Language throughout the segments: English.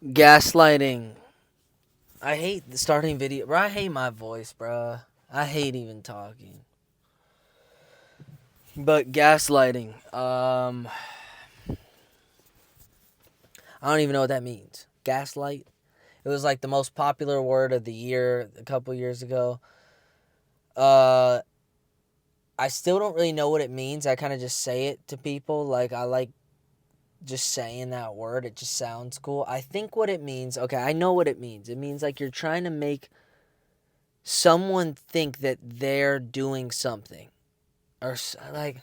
Gaslighting. I hate the starting video, bro. I hate my voice, bro. I hate even talking. But gaslighting. I don't even know what that means. Gaslight. It was like the most popular word of the year a couple years ago. Uh, I still don't really know what it means. I kind of just say it to people. Like I like just saying that word. It just sounds cool. I think what it means. Okay, I know what it means. It means like you're trying to make someone think that they're doing something, or like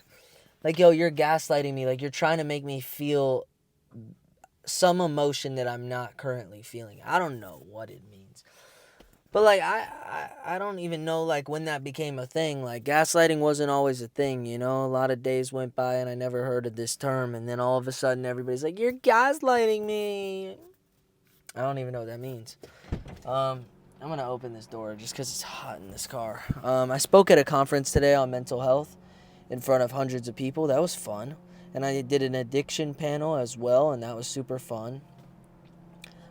yo, you're gaslighting me. Like you're trying to make me feel some emotion that I'm not currently feeling. I don't know what it means. But like I don't even know like when that became a thing. Like gaslighting wasn't always a thing, you know. A lot of days went by and I never heard of this term, and then all of a sudden everybody's like, "You're gaslighting me." I don't even know what that means. I'm gonna open this door just because it's hot in this car. I spoke at a conference today on mental health in front of hundreds of people. That was fun. And I did an addiction panel as well, and that was super fun.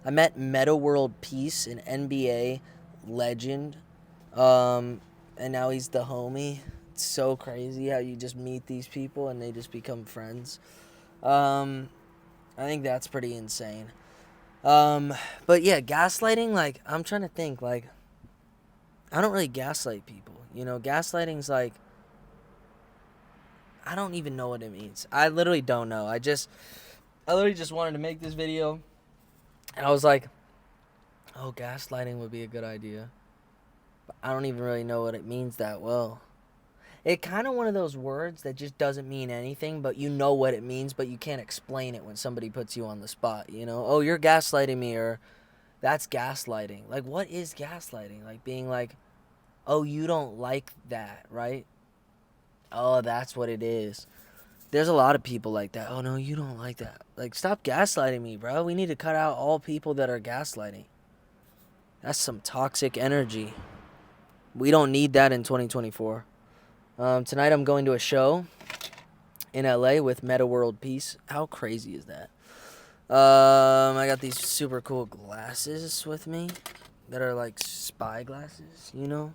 I met Meta World Peace, an NBA legend, and now he's the homie. It's so crazy how you just meet these people and they just become friends. Um, I think that's pretty insane. But yeah, gaslighting, like, I'm trying to think, like, I don't really gaslight people. You know, gaslighting's like, I don't even know what it means. I literally don't know. I literally just wanted to make this video, and I was like, oh, gaslighting would be a good idea. But I don't even really know what it means that well. It kind of one of those words that just doesn't mean anything, but you know what it means, but you can't explain it when somebody puts you on the spot, you know? Oh, you're gaslighting me, or that's gaslighting. Like, what is gaslighting? Like, being like, oh, you don't like that, right? Oh, that's what it is. There's a lot of people like that. Oh, no, you don't like that. Like, stop gaslighting me, bro. We need to cut out all people that are gaslighting. That's some toxic energy. We don't need that in 2024. Tonight I'm going to a show in LA with Meta World Peace. How crazy is that? I got these super cool glasses with me that are like spy glasses, you know?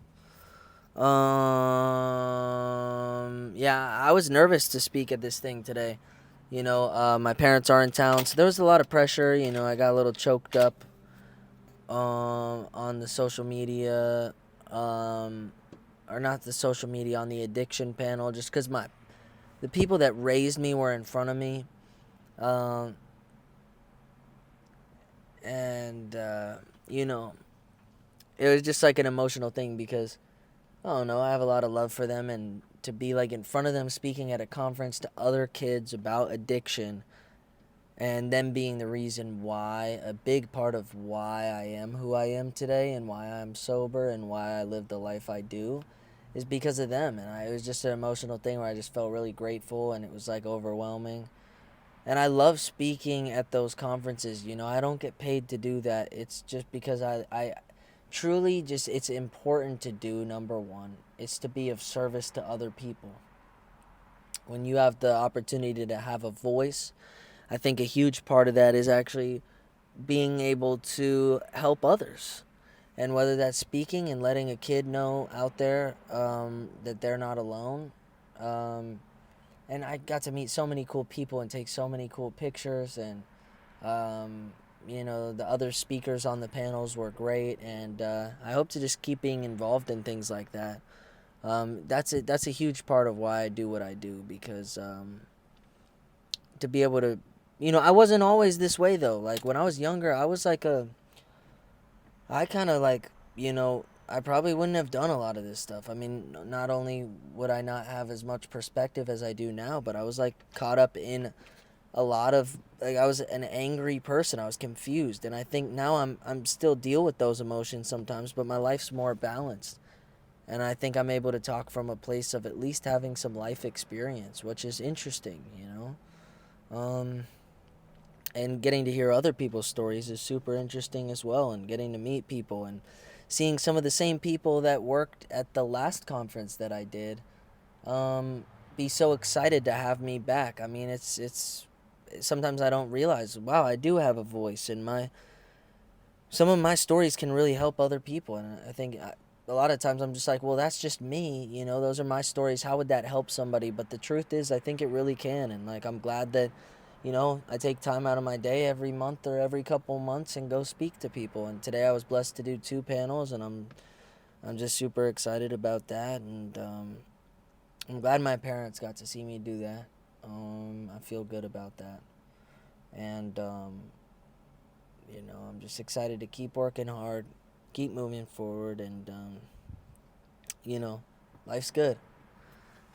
Yeah, I was nervous to speak at this thing today. You know, my parents are in town, so there was a lot of pressure. You know, I got a little choked up on the social media, or not the social media, on the addiction panel, just because the people that raised me were in front of me. Um, and, you know, it was just like an emotional thing because I don't know, I have a lot of love for them, and to be like in front of them speaking at a conference to other kids about addiction and them being the reason why, a big part of why I am who I am today and why I'm sober and why I live the life I do is because of them. And it was just an emotional thing where I just felt really grateful, and it was like overwhelming. And I love speaking at those conferences. You know, I don't get paid to do that. It's just because I truly just, it's important to do. Number one, it's to be of service to other people. When you have the opportunity to have a voice, I think a huge part of that is actually being able to help others. And whether that's speaking and letting a kid know out there that they're not alone. And I got to meet so many cool people and take so many cool pictures. And, you know, the other speakers on the panels were great. And I hope to just keep being involved in things like that. That's a huge part of why I do what I do, because to be able to, you know, I wasn't always this way though. Like when I was younger, I was like I kind of like, you know, I probably wouldn't have done a lot of this stuff. I mean, not only would I not have as much perspective as I do now, but I was like caught up in a lot of, like, I was an angry person. I was confused, and I think now I'm still deal with those emotions sometimes, but my life's more balanced. And I think I'm able to talk from a place of at least having some life experience, which is interesting, you know? And getting to hear other people's stories is super interesting as well, and getting to meet people and seeing some of the same people that worked at the last conference that I did be so excited to have me back. I mean, it's sometimes I don't realize, wow, I do have a voice, and some of my stories can really help other people. And I think a lot of times I'm just like, well, that's just me. Those are my stories. How would that help somebody? But the truth is, I think it really can. And like, I'm glad that, I take time out of my day every month or every couple months and go speak to people. And today I was blessed to do 2 panels, and I'm just super excited about that. And I'm glad my parents got to see me do that. I feel good about that. And, I'm just excited to keep working hard, keep moving forward, and, you know, life's good.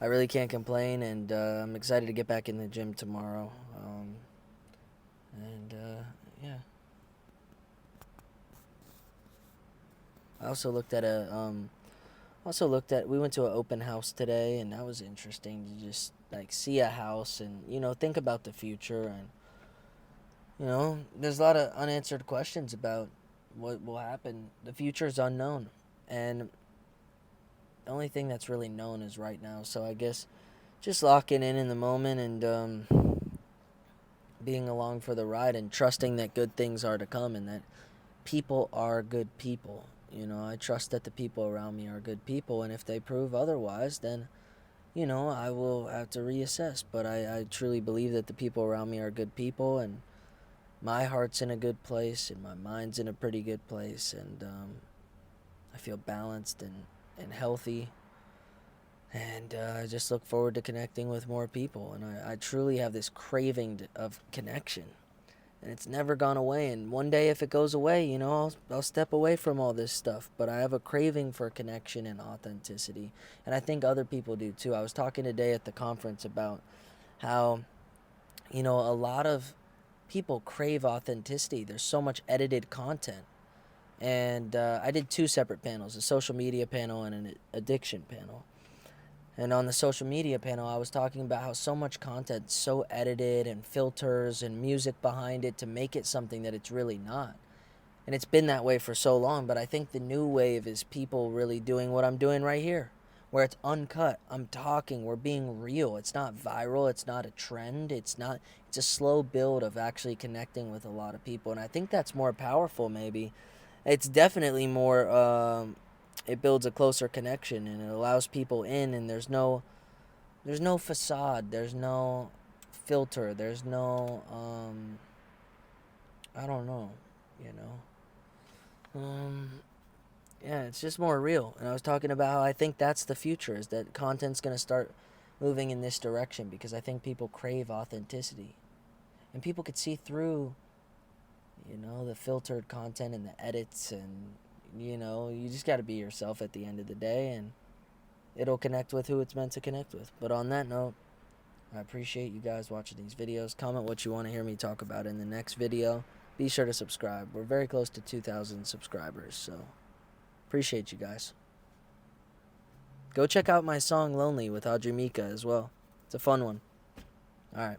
I really can't complain, and I'm excited to get back in the gym tomorrow. And, yeah. I also looked at we went to an open house today, and that was interesting to just, like, see a house and, think about the future. And, there's a lot of unanswered questions about what will happen. The future is unknown, and the only thing that's really known is right now. So I guess just locking in the moment, and being along for the ride, and trusting that good things are to come, and that people are good people. I trust that the people around me are good people, and if they prove otherwise, then I will have to reassess. But I truly believe that the people around me are good people, and my heart's in a good place, and my mind's in a pretty good place, and I feel balanced and healthy. And I just look forward to connecting with more people. And I truly have this craving of connection. And it's never gone away. And one day, if it goes away, I'll step away from all this stuff. But I have a craving for connection and authenticity. And I think other people do too. I was talking today at the conference about how, a lot of people crave authenticity. There's so much edited content. And I did 2 separate panels, a social media panel and an addiction panel. And on the social media panel, I was talking about how so much content, so edited, and filters and music behind it to make it something that it's really not. And it's been that way for so long, but I think the new wave is people really doing what I'm doing right here, where it's uncut. I'm talking, we're being real. It's not viral, it's not a trend, it's a slow build of actually connecting with a lot of people. And I think that's more powerful, maybe. It's definitely more, it builds a closer connection, and it allows people in, and there's no facade, there's no filter, there's no I don't know, you know. Yeah, it's just more real. And I was talking about how I think that's the future, is that content's going to start moving in this direction, because I think people crave authenticity. And people could see through, the filtered content and the edits, and you just got to be yourself at the end of the day, and it'll connect with who it's meant to connect with. But on that note, I appreciate you guys watching these videos. Comment what you want to hear me talk about in the next video. Be sure to subscribe. We're very close to 2,000 subscribers, so appreciate you guys. Go check out my song Lonely with Audrey Mika as well. It's a fun one. All right.